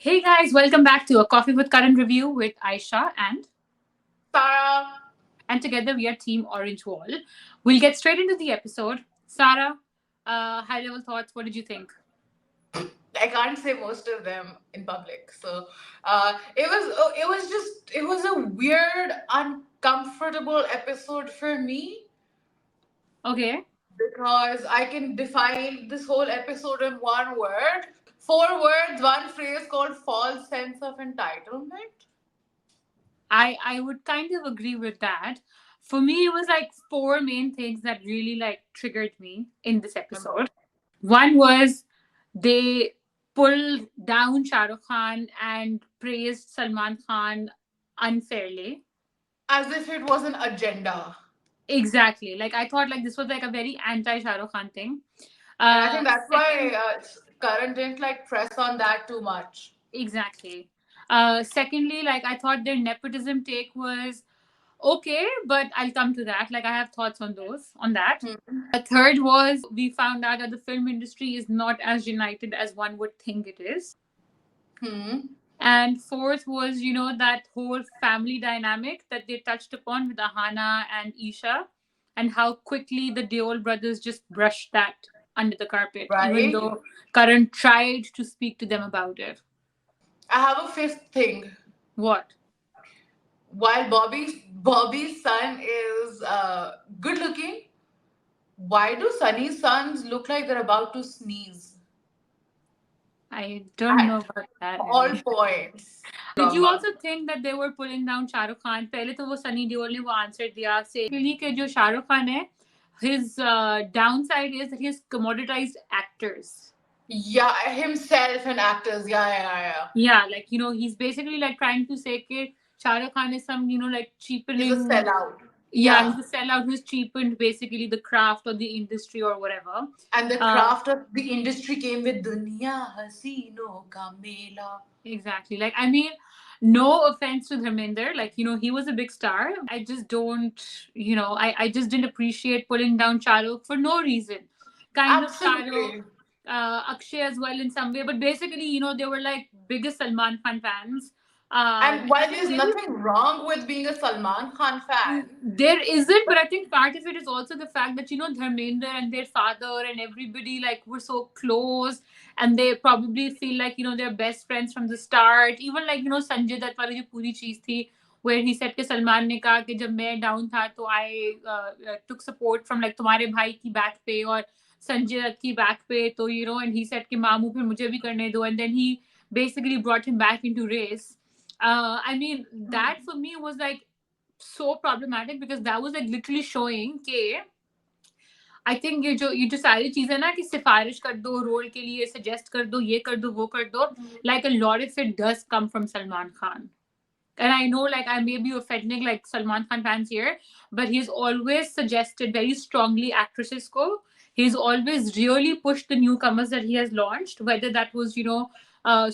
Hey guys, welcome back to a Coffee with Karan review with Aisha and Sarah, together we are Team Orange Wall. We'll get straight into the episode. Sarah, high level thoughts. What did you think? I can't say most of them in public. So it was a weird, uncomfortable episode for me Okay, because I can define this whole episode in one word, four words, one phrase called false sense of entitlement. I would kind of agree with that. For me, it was like four main things that really like triggered me in this Okay. episode. One was they pulled down Shah Rukh Khan and praised Salman Khan unfairly. As if it was an agenda. Exactly. Like I thought like this was like a very anti Shah Rukh Khan thing. And I think that's why Second, Karan didn't like press on that too much. exactly. Secondly, like I thought their nepotism take was okay, but I'll come to that. Like I have thoughts on those, on that. Third was we found out that the film industry is not as united as one would think it is. Hmm. And fourth was, that whole family dynamic that they touched upon with Ahana and Isha, and how quickly the Deol brothers just brushed that under the carpet, even Right? though Karan tried to speak to them about it. I have a fifth thing. What? While Bobby's son is good looking, why do Sunny's sons look like they're about to sneeze I don't know at about that, all really. points? Did you also think that they were pulling down Shah Rukh Khan? पहले तो वो सनी देओल ने वो answer दिया saying कि जो Shah Rukh Khan है, his downside is that he has commoditized actors. Yeah, himself and actors. Yeah, yeah, yeah. Yeah, like he's basically like trying to say that Shah Rukh Khan is some like He's a cheapening. sellout. Yeah, Yeah, he's a sellout who's cheapened basically the craft or the industry or whatever. and the Uh, craft of the industry came with Dunya Hasino Ka Mela. exactly. Like I mean, no offense to Dharmender, like he was a big star. I just don't, I just didn't appreciate pulling down Shahrukh for no reason. Kind of Shahrukh, Absolutely. Akshay as well in some way, but basically, they were like biggest Salman Khan fans. And while And there's maybe nothing wrong with being a Salman Khan fan, there isn't, but but I think part of it is also the fact that Dharmender and their father and everybody like were so close, and they probably feel like they're best friends from the start. Even like Sanjay Dutt वाली जो पूरी चीज थी, where he said कि सलमान ने कहा कि जब मैं डाउन था तो I took support from like तुम्हारे भाई की बैक पे और संजय दत्त की बैक पे, तो and he said कि मामू फिर मुझे भी करने दो, and then he basically brought him back into race. I mean that for me was like so problematic because that was like literally showing कि आई थिंक ये जो सारी चीजें ना कि सिफारिश कर दो रोल के लिए सजेस्ट कर दो ये कर दो वो कर दो like a lot of it does come from Salman Khan. And I know like I may be offending like Salman Khan fans here, but he's always suggested very strongly actresses ko. He's always really pushed the newcomers that he has launched, whether that was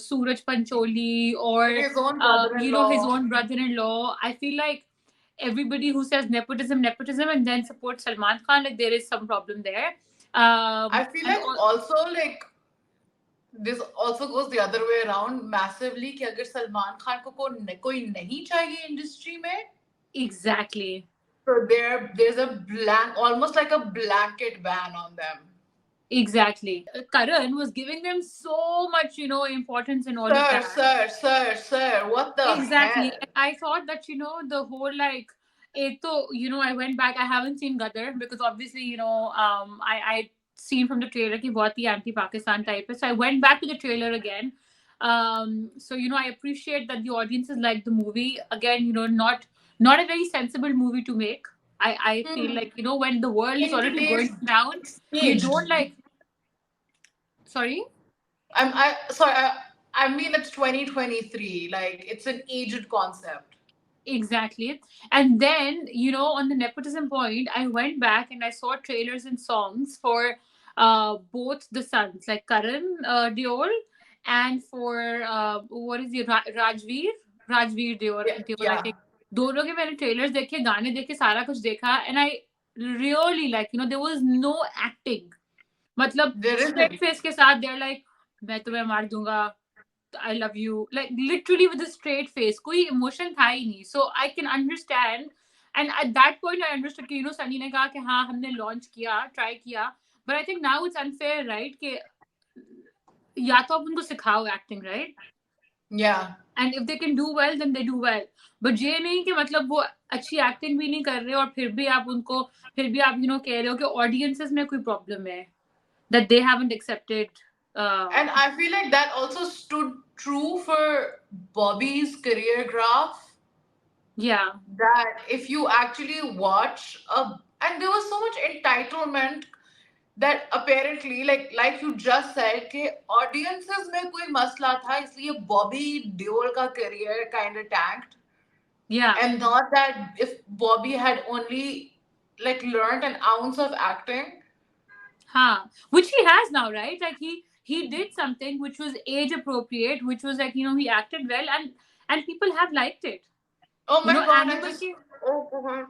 Suraj Pancholi or his own his brother-in-law. own brother-in-law. I feel like everybody who says nepotism, nepotism, and then supports Salman Khan, like there is some problem there. I feel And like all, also like this also goes the other way around massively कि अगर सलमान खान को कोई नहीं चाहिए industry में, exactly. so there's a blank, almost like a blanket ban on them. Exactly. Karan was giving them so much, importance and all of Sir, that. sir, sir, sir, what the Exactly. hell? And I thought that, the whole like, I went back. I haven't seen Gadar because obviously, I seen from the trailer कि बहुत ही anti-Pakistan type है. So I went back to the trailer again. So I appreciate that the audiences like the movie. Again, not a very sensible movie to make. I feel like, when the world is In already today's going down, you staged. don't like, sorry. I sorry, I mean it's 2023. Like it's an aged concept. Exactly. And then, on the nepotism point, I went back and I saw trailers and songs for both the sons, like Karan Deol, and for what is the Rajveer Deol, I Yeah. think. दोनों के मैंने trailers देखे, गाने देखे, सारा कुछ देखा, and I really like, there was no acting. मतलब There straight isn't. face के साथ they're like मैं तुम्हें मार दूंगा, I love you, like literally with a straight face. कोई emotion था ही नहीं. So I can understand. And at that point, I understood कि Sunny ने कहा कि हाँ हमने launch किया, try किया. But I think now it's unfair, right? कि या तो आप उनको सिखाओ acting, right? Yeah. And if they can do well, then they do well. But ये नहीं कि मतलब वो अच्छी acting भी नहीं कर रहे और फिर भी आप उनको फिर भी आप कह रहे हो कि audiences में कोई problem है, that they haven't accepted. And I feel like that also stood true for Bobby's career graph. Yeah. That if you actually watch and there was so much entitlement that apparently like you just said कि audiences में कोई मसला था इसलिए Bobby Deol का career kind of tanked. Yeah. And not that if Bobby had only like learned an ounce of acting. Which he has now, right? Like he did something which was age appropriate, which was like he acted well, and people have liked it. Oh my god! Animal oh god.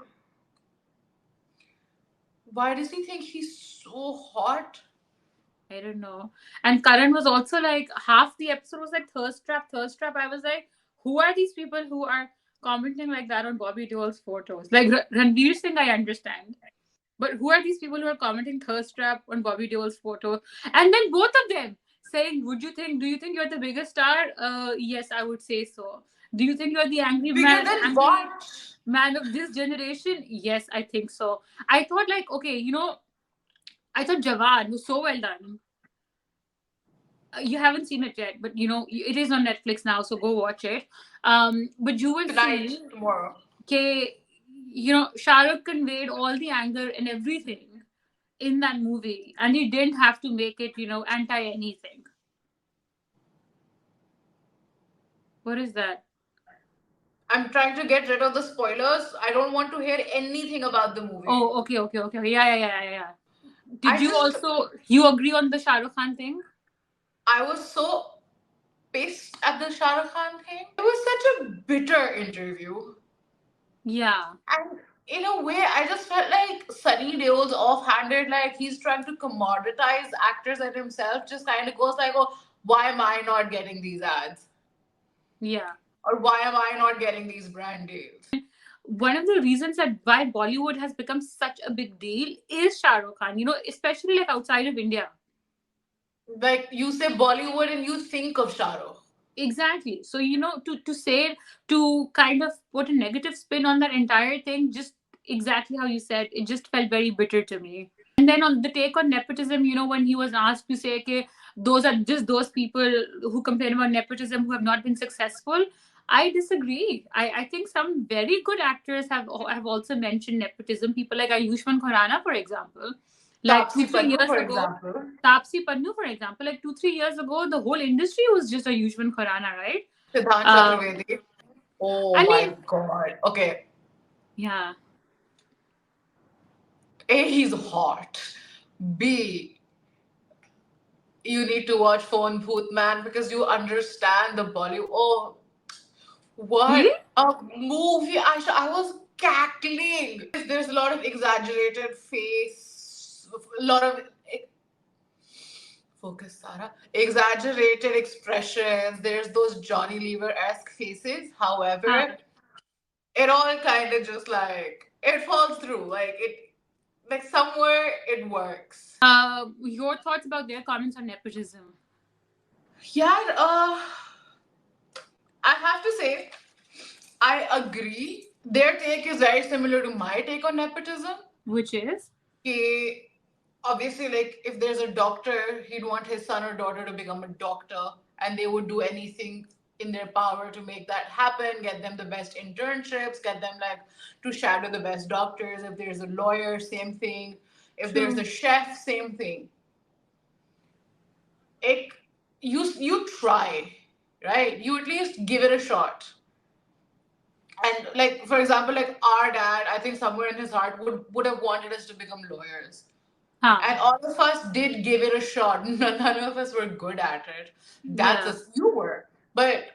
Why does he think he's so hot? I don't know. And Karan was also like, half the episode was like thirst trap, thirst trap. I was like, who are these people who are commenting like that on Bobby Deol's photos? Like Ranveer Singh, I understand. But who are these people who are commenting thirst trap on Bobby Deol's photo? And then both of them saying, do you think you're the biggest star? Yes, I would say so. Do you think you're the angry man of this generation? Yes, I think so. I thought like, okay, I thought Jawan was so well done. You haven't seen it yet, but it is on Netflix now, so go watch it. But you will see tomorrow. Okay, Shah Rukh conveyed all the anger and everything in that movie, and he didn't have to make it, anti anything. What is that? I'm trying to get rid of the spoilers. I don't want to hear anything about the movie. Oh, okay. Yeah. Did you agree on the Shah Rukh Khan thing? I was so pissed at the Shah Rukh Khan thing. It was such a bitter interview. Yeah. And in a way, I just felt like Sunny Deol's offhanded, like he's trying to commoditize actors and himself, just kind of goes like, oh, why am I not getting these ads? Yeah. Or why am I not getting these brand deals? One of the reasons that why Bollywood has become such a big deal is Shah Rukh Khan, especially like outside of India. Like you say Bollywood and you think of Shah Rukh. Exactly. So, to kind of put a negative spin on that entire thing, just exactly how you said, it just felt very bitter to me. And then on the take on nepotism, when he was asked to say, okay, those are just those people who complain about nepotism who have not been successful. I disagree. I think some very good actors have also mentioned nepotism. People like Ayushmann Khurrana, for example. Like Taapsee Pannu, for example. Taapsee Pannu, for example, like 2-3 years ago, the whole industry was just Ayushmann Khurrana, right? Siddhant Chaturvedi. Oh my god. Okay. Yeah. A, he's hot. B, you need to watch Phone Bhoot Man because you understand the Bollywood. Oh, what Really? a movie! I was cackling. There's a lot of exaggerated face, a lot of focus, Sarah. Exaggerated expressions. There's those Johnny Lever-esque faces. However, it all kind of just like it falls through. Like somewhere it works. Your thoughts about their comments on nepotism? Yeah, I have to say, I agree. Their take is very similar to my take on nepotism. Which is? Obviously, like if there's a doctor, he'd want his son or daughter to become a doctor, and they would do anything in their power to make that happen, get them the best internships, get them like to shadow the best doctors. If there's a lawyer, same thing. If there's a chef, same thing. You try, right? You at least give it a shot. And like for example, like our dad, I think somewhere in his heart would have wanted us to become lawyers. And all of us did give it a shot. None of us were good at it. You were. But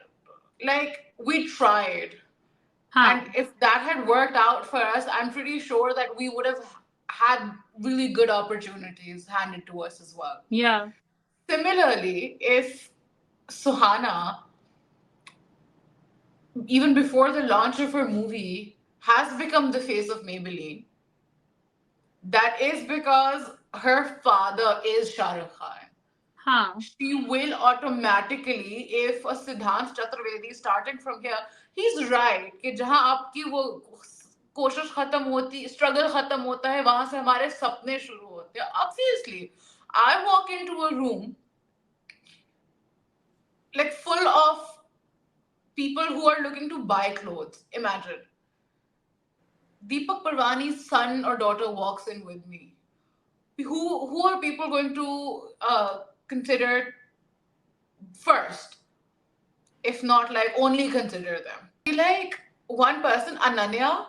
like we tried. And if that had worked out for us, I'm pretty sure that we would have had really good opportunities handed to us as well. Yeah. Similarly, if Suhana, even before the launch of her movie, has become the face of Maybelline. That is because her father is Shah Rukh Khan. Huh. She will automatically, if a Siddhant Chaturvedi starting from here, he's right कि जहाँ आपकी वो कोशिश खत्म होती, struggle खत्म होता है, वहां से हमारे सपने शुरू होते हैं. Obviously, I walk into a room like full of people who are looking to buy clothes. Imagine Deepak Parvani's son or daughter walks in with me. Who are people going to consider first, if not like only consider them? Like one person, Ananya.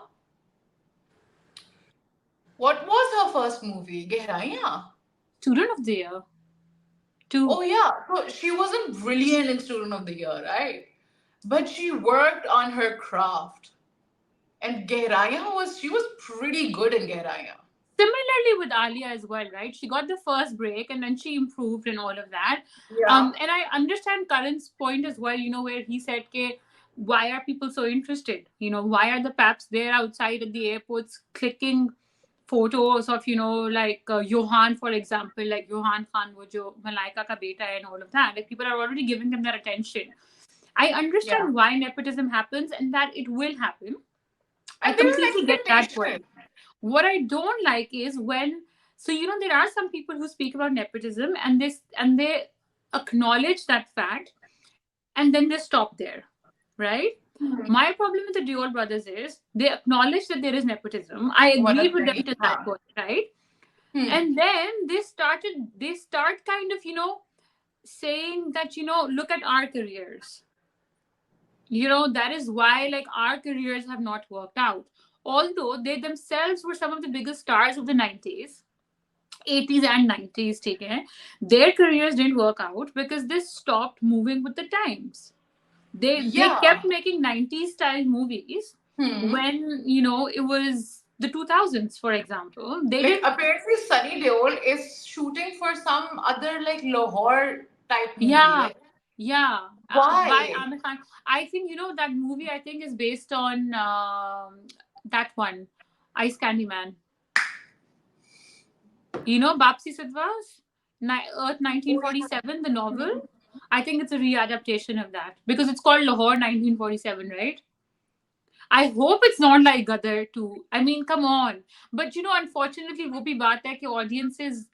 What was her first movie? Gehraiyan. Student of the Year. Two. Oh yeah, so she wasn't brilliant in Student of the Year, right? But she worked on her craft, and she was pretty good in Gehraiyan. Similarly with Alia as well, right? She got the first break and then she improved and all of that. Yeah. And I understand Karan's point as well, where he said, "Ke, why are people so interested? Why are the paps there outside at the airports clicking photos of, like Johan, for example, like Johan Khan, wo jo Malaika ka beta hai and all of that. Like people are already giving them their attention. I understand why nepotism happens and that it will happen. I completely get that point. What I don't like is when, so there are some people who speak about nepotism and they acknowledge that fact and then they stop there, right? Mm-hmm. My problem with the Deol brothers is they acknowledge that there is nepotism. I agreed with them to that point, right? And then they start kind of, saying that, look at our careers. That is why like our careers have not worked out. Although they themselves were some of the biggest stars of the 90s, 80s and 90s, their careers didn't work out because they stopped moving with the times. They kept making 90s style movies when, it was the 2000s, for example. Apparently Sunny Deol is shooting for some other like Lahore type movie. Yeah. Why? By Amir Khan. I think, that movie, I think, is based on that one, Ice Candy Man. Bapsi Sidhwas? Earth 1947, the novel? I think it's a re-adaptation of that. Because it's called Lahore 1947, right? I hope it's not like Gadar 2. I mean, come on. But, unfortunately, wo bhi baat hai ki audiences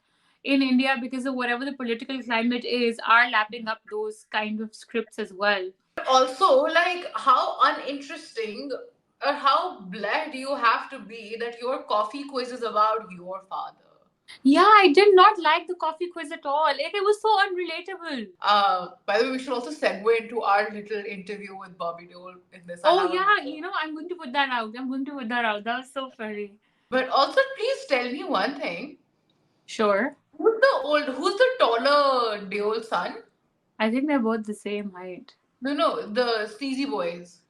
in India, because of whatever the political climate is, are lapping up those kind of scripts as well. Also, like, how uninteresting or how blessed you have to be that your coffee quiz is about your father. Yeah, I did not like the coffee quiz at all. Like, it was so unrelatable. By the way, we should also segue into our little interview with Bobby Deol in this. Oh yeah, I'm going to put that out. That was so funny. But also, please tell me one thing. Sure. Who's the taller Deol son? I think they're both the same height. No, the Sleazy Boys.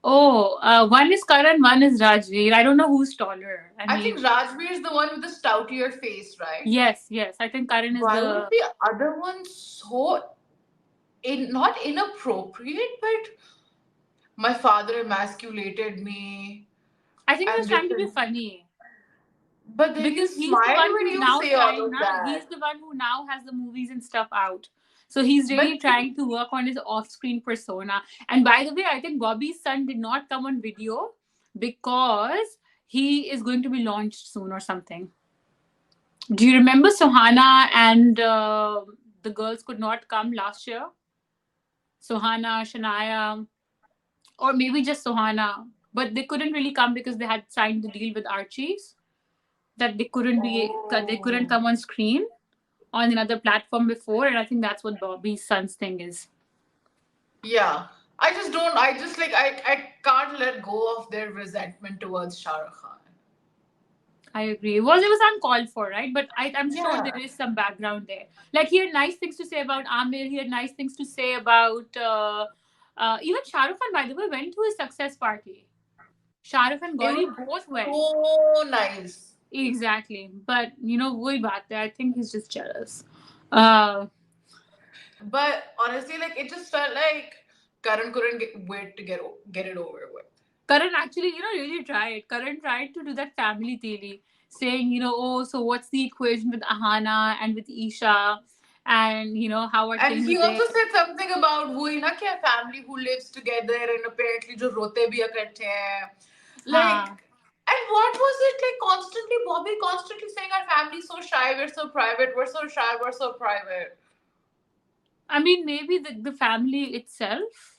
Oh, one is Karan, one is Rajveer. I don't know who's taller. I think Rajveer is the one with the stoutier face, right? Yes. I think Karan is Why was the other one so not inappropriate, but my father emasculated me. I think he was trying to be funny. But then because he's the one who now say all of that. He's the one who now has the movies and stuff out. So he's really trying to work on his off-screen persona. And by the way, I think Bobby's son did not come on video because he is going to be launched soon or something. Do you remember Sohana and the girls could not come last year? Sohana, Shania, or maybe just Sohana. But they couldn't really come because they had signed the deal with Archie's. That they couldn't come on screen on another platform before, and I think that's what Bobby's son's thing is. Yeah, I can't let go of their resentment towards Shah Rukh Khan. I agree. It was uncalled for, right? But I'm sure there is some background there. Like he had nice things to say about Amir. He had nice things to say about even Shah Rukh Khan. By the way, went to his success party. Shah Rukh and Gauri both went. Oh, nice. Exactly. But, wohi baat hai. I think he's just jealous. But honestly, like it just felt like Karan couldn't wait to get it over with. Karan actually, really tried. Karan tried to do that family theory, saying, oh, so what's the equation with Ahana and with Isha, and how are And things he there? also said something about वो ही ना क्या family who lives together and apparently जो रोते भी इकट्ठे हैं. Like, हाँ. and what was it like constantly, Bobby constantly saying our family's so shy, we're so private, we're so shy, we're so private. I mean, maybe the family itself.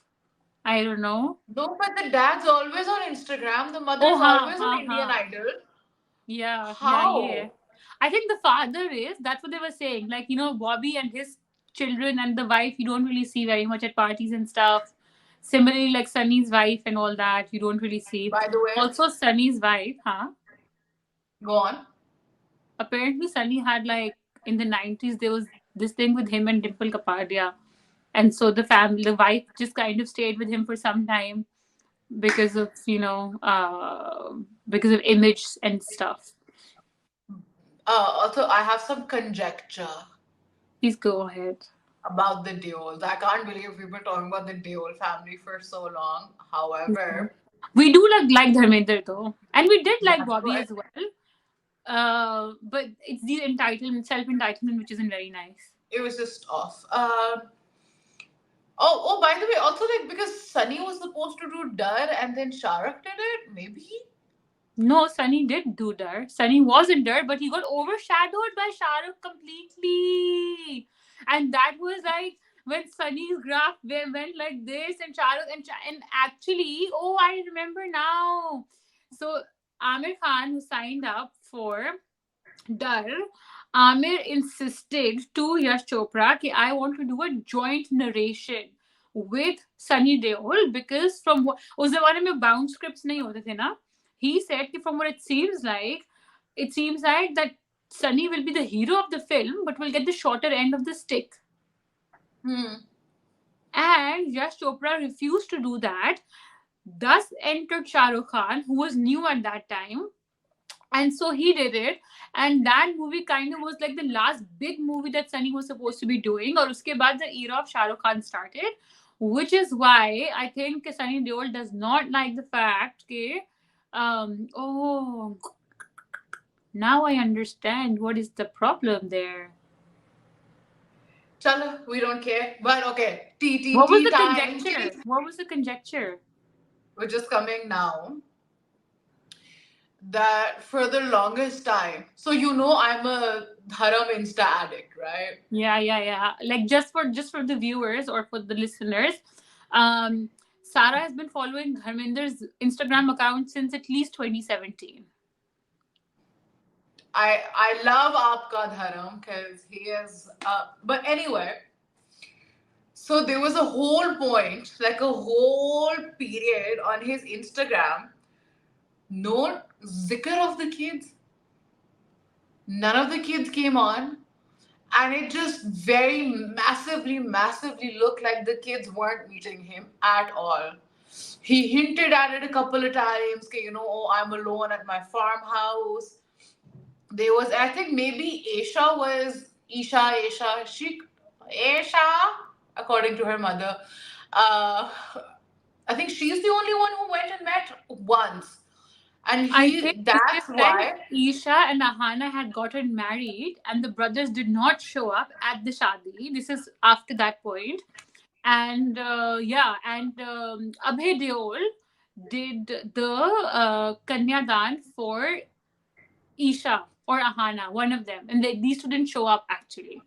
I don't know. No, but the dad's always on Instagram, the Oh, mother's ha, always on ha, Indian ha. Idol. Yeah, yeah, yeah. How? I think the father is, that's what they were saying. Like, Bobby and his children and the wife, you don't really see very much at parties and stuff. Similarly, like Sunny's wife and all that, you don't really see. By the way, Also, Sunny's wife, huh? go on. Apparently, Sunny had like in the 90s, there was this thing with him and Dimple Kapadia. And so the wife just kind of stayed with him for some time because of, because of image and stuff. Also, I have some conjecture Please go ahead. about the Deols. I can't believe we've been talking about the Deol family for so long. However, We do like Dharmender though, and we did like that's Bobby what as well. But it's the entitlement, self entitlement, which isn't very nice. it was just off. Oh, by the way, also like because Sunny was supposed to do Dar and then Shahrukh did it, maybe? No, Sunny did do Dar. Sunny wasn't Dar, but he got overshadowed by Shahrukh completely, and that was like when Sunny's graph went like this, and Shahrukh and actually, oh, I remember now. So Amir Khan, who signed up for Dar, Amir insisted to Yash Chopra that I want to do a joint narration with Sunny Deol because from what उस जमाने में bound scripts नहीं होते थे ना. He said that from what it seems like that Sunny will be the hero of the film but will get the shorter end of the stick. Hmm. And Yash Chopra refused to do that. Thus entered Shah Rukh Khan, who was new at that time, and so he did it, and that movie kind of was like the last big movie that Sunny was supposed to be doing, or uske baad the era of Shah Rukh Khan started, which is why I think Sunny Deol does not like the fact that oh, now I understand what is the problem there. Chalo, we don't care. But okay, What was TTT the time, conjecture? What was the conjecture? which is coming now. That for the longest time. So you know I'm a Dharam Insta addict, right? Yeah, yeah, yeah. Like just for the viewers or for the listeners, um, Sarah has been following Dharmender's Instagram account since at least 2017. I love Aapka Dharam because he is. But anyway, so there was a whole point, like a whole period on his Instagram. No zikr of the kids. None of the kids came on. And it just very massively looked like the kids weren't meeting him at all. He hinted at it a couple of times, oh, I'm alone at my farmhouse. There was, I think maybe Aisha, according to her mother. Uh, I think she's the only one who went and met once. And I think they that's said why. Isha and Ahana had gotten married and the brothers did not show up at the shadi. This is after that point. And yeah, and Abhay Deol did the Kanyadan for Isha or Ahana, one of them. And these two didn't show up actually.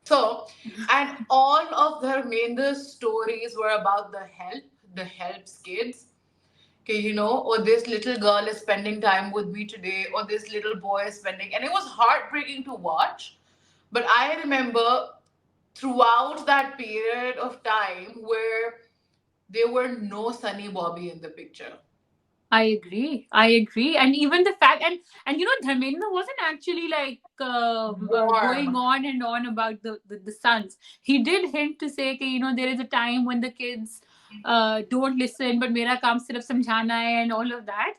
So, and all of Dharmendra's stories were about the helps kids. Okay, or this little girl is spending time with me today, or this little boy is spending, and it was heartbreaking to watch. But I remember throughout that period of time where there were no Sunny Bobby in the picture. I agree. I agree. And even the fact, and Dharmendra wasn't actually like going Warm. on and on about the sons. He did hint to say, that, there is a time when the kids don't listen, but mera kaam sirf samjhana hai and all of that.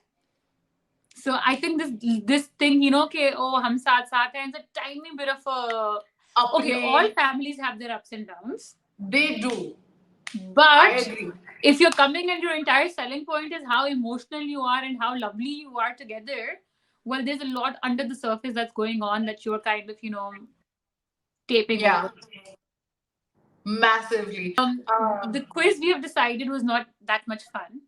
So I think this thing, oh, hum saath saath hai, is a tiny bit of a Okay, all अपने families have their ups and downs. they do. I But agree. if you're coming and your entire selling point is how emotional you are and how lovely you are together, well, there's a lot under the surface that's going on that you're kind of, taping Yeah, over. massively. The quiz we have decided was not that much fun.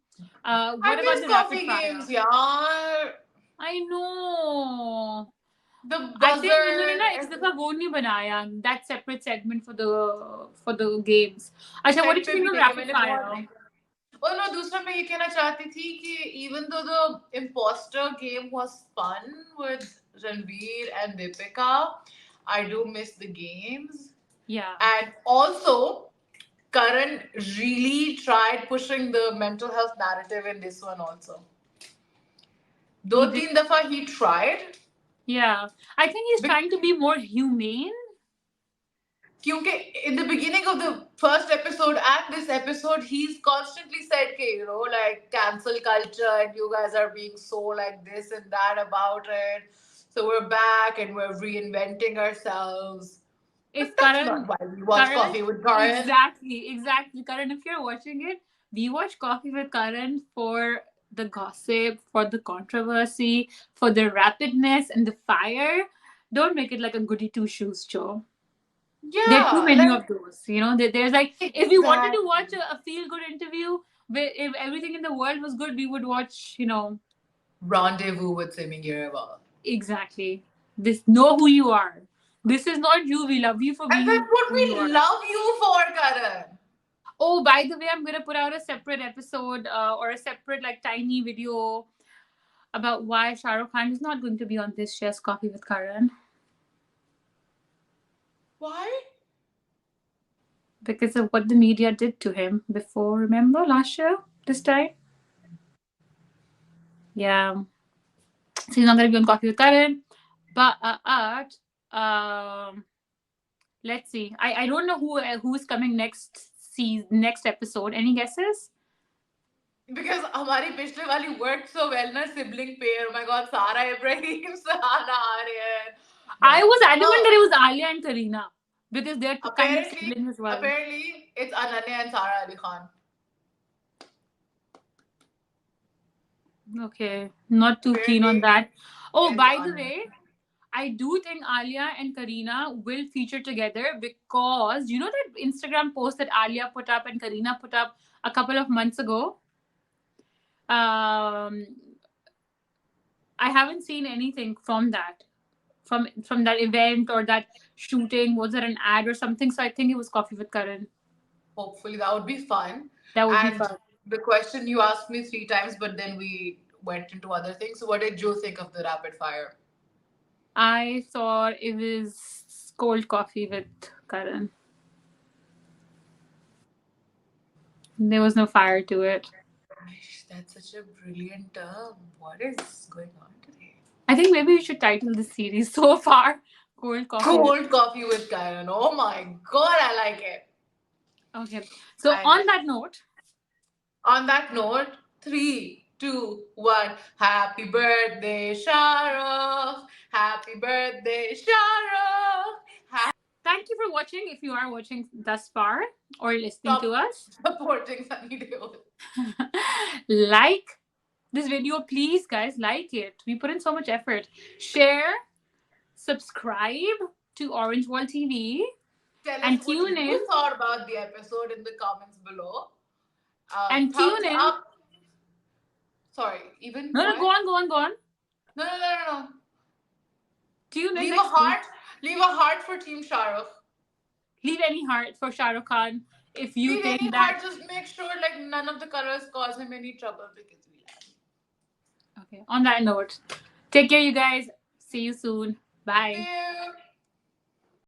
I What about miss the rapid coffee fire? games, yaar. I know. The I think इन्होंने buzzer ना इस and दफा वो नहीं बनाया that separate segment for the games. अच्छा, what set did you पे think भी of नहीं है, rapid मैंने बहुत fire? देखा. और मैं दूसरा मैं ये कहना चाहती थी कि even though the imposter game was fun with Ranveer and Deepika, I do miss the games. Yeah. And also, Karan really tried pushing the mental health narrative in this one also. दो He did. तीन दफा he tried. Yeah. I think he's trying to be more humane. क्योंकि in the beginning of the first episode and this episode, he's constantly said, "Okay, like cancel culture, and you guys are being so like this and that about it. So we're back and we're reinventing ourselves." If But that's Karan, not why we watch Karan, Coffee with Karan. exactly. Karan, if you're watching it, we watch Coffee with Karan for the gossip, for the controversy, for the rapidness and the fire. Don't make it like a goody two shoes, Joe. There are too Yeah, many like of those. There's like, if we wanted to watch exactly. a feel good interview where if everything in the world was good, we would watch, Rendezvous with Simi Gireva. exactly. This know who you are. This is not you. We love you for And being that's what who you we are. love you for, Karan. Oh, by the way, I'm gonna put out a separate episode or a separate like tiny video about why Shah Rukh Khan is not going to be on this year's Coffee with Karan. Why? Because of what the media did to him before. Remember last year, this time? Yeah. So he's not gonna be on Coffee with Karan. But let's see. I don't know who is coming next episode. Any guesses? Because हमारी पिछले वाली worked so well ना sibling pair. Oh my God, Sara Ibrahim, Sahana Aryan. I was No, adamant that it was Alia and Kareena because they're kind of apparently, siblings as well. apparently it's Ananya and Sara Ali Khan. Okay, not too keen on that. Oh, It's by the Ananya. way, I do think Alia and Kareena will feature together because you know that Instagram post that Alia put up and Kareena put up a couple of months ago. I haven't seen anything from that, from that event or that shooting. Was there an ad or something? So I think it was Coffee with Karan. Hopefully that would be fun. That would be And fun. the question you asked me 3 times, but then we went into other things. So what did you think of the rapid fire? I thought it was cold coffee with Karan. There was no fire to it. Gosh, that's such a brilliant term. What is going on today? I think maybe we should title the series so far Cold Coffee. Cold coffee with Karan. Oh my God, I like it. Okay. So I on like that note, On that note, 3, 2, 1. Happy birthday, Shahrukh. Happy birthday, Shahrukh. thank you for watching if you are watching thus far or listening to Stop us. supporting Sunny Deol. Like this video, please, guys. Like it. We put in so much effort. Share, subscribe to Orange Wall TV. Tell And us what tune you in. thought about the episode in the comments below. And thumbs tune in. up. Sorry, even No, what? go on. No. Tune in Leave a next heart. week. Leave a heart for Team Shahrukh. Leave any heart for Shah Rukh Khan if you Leave think any that. heart. Just make sure like none of the colors cause him any trouble because we love him. Okay. On that note, take care, you guys. See you soon. Bye. See you.